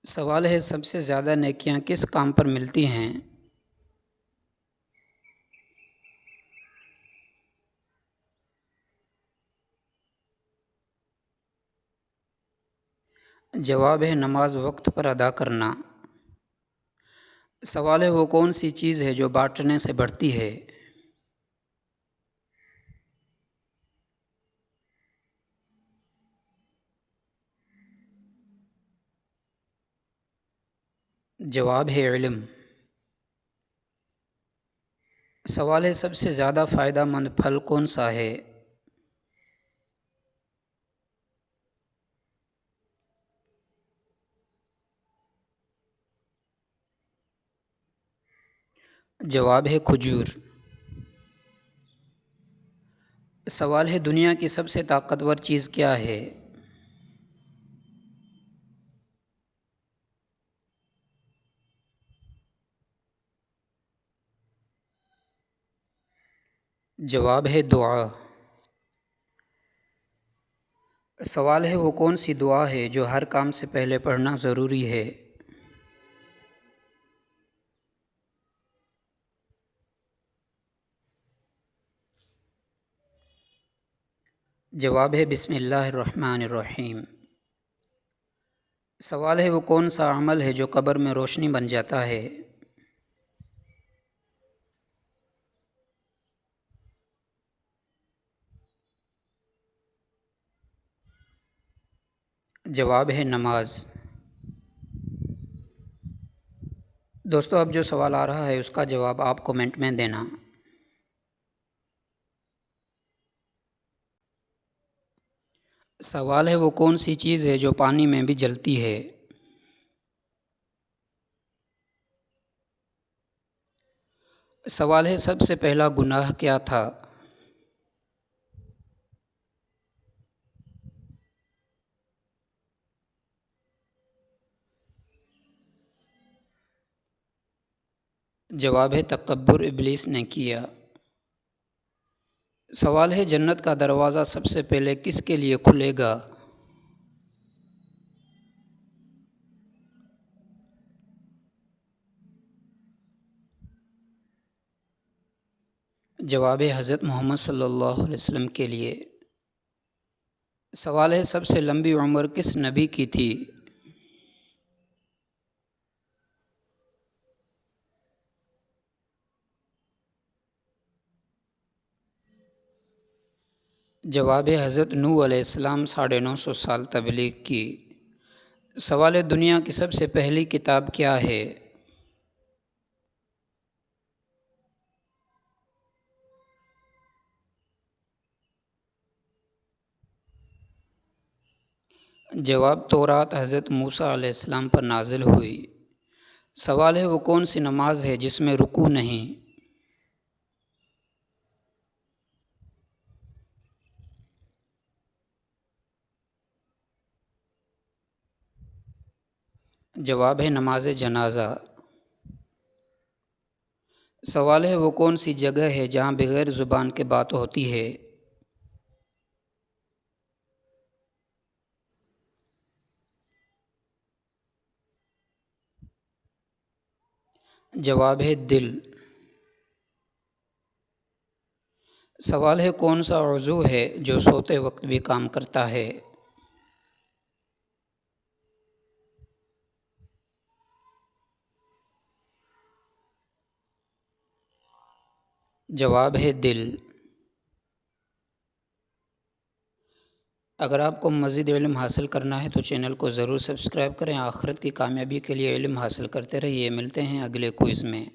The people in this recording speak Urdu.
سوال ہے سب سے زیادہ نیکیاں کس کام پر ملتی ہیں؟ جواب ہے نماز وقت پر ادا کرنا۔ سوال ہے وہ کون سی چیز ہے جو بانٹنے سے بڑھتی ہے؟ جواب ہے علم۔ سوال ہے سب سے زیادہ فائدہ مند پھل کون سا ہے؟ جواب ہے کھجور۔ سوال ہے دنیا کی سب سے طاقتور چیز کیا ہے؟ جواب ہے دعا۔ سوال ہے وہ کون سی دعا ہے جو ہر کام سے پہلے پڑھنا ضروری ہے؟ جواب ہے بسم اللہ الرحمن الرحیم۔ سوال ہے وہ کون سا عمل ہے جو قبر میں روشنی بن جاتا ہے؟ جواب ہے نماز۔ دوستو اب جو سوال آ رہا ہے اس کا جواب آپ کومنٹ میں دینا۔ سوال ہے وہ کون سی چیز ہے جو پانی میں بھی جلتی ہے؟ سوال ہے سب سے پہلا گناہ کیا تھا؟ جواب ہے تکبر ابلیس نے کیا۔ سوال ہے جنت کا دروازہ سب سے پہلے کس کے لیے کھلے گا؟ جواب ہے حضرت محمد صلی اللہ علیہ وسلم کے لیے۔ سوال ہے سب سے لمبی عمر کس نبی کی تھی؟ جواب ہے حضرت نوح علیہ السلام 950 سال تبلیغ کی۔ سوال ہے دنیا کی سب سے پہلی کتاب کیا ہے؟ جواب تورات حضرت موسیٰ علیہ السلام پر نازل ہوئی۔ سوال ہے وہ کون سی نماز ہے جس میں رکوع نہیں؟ جواب ہے نماز جنازہ۔ سوال ہے وہ کون سی جگہ ہے جہاں بغیر زبان کے بات ہوتی ہے؟ جواب ہے دل۔ سوال ہے کون سا عضو ہے جو سوتے وقت بھی کام کرتا ہے؟ جواب ہے دل۔ اگر آپ کو مزید علم حاصل کرنا ہے تو چینل کو ضرور سبسکرائب کریں۔ آخرت کی کامیابی کے لیے علم حاصل کرتے رہیے۔ ملتے ہیں اگلے کوئز میں۔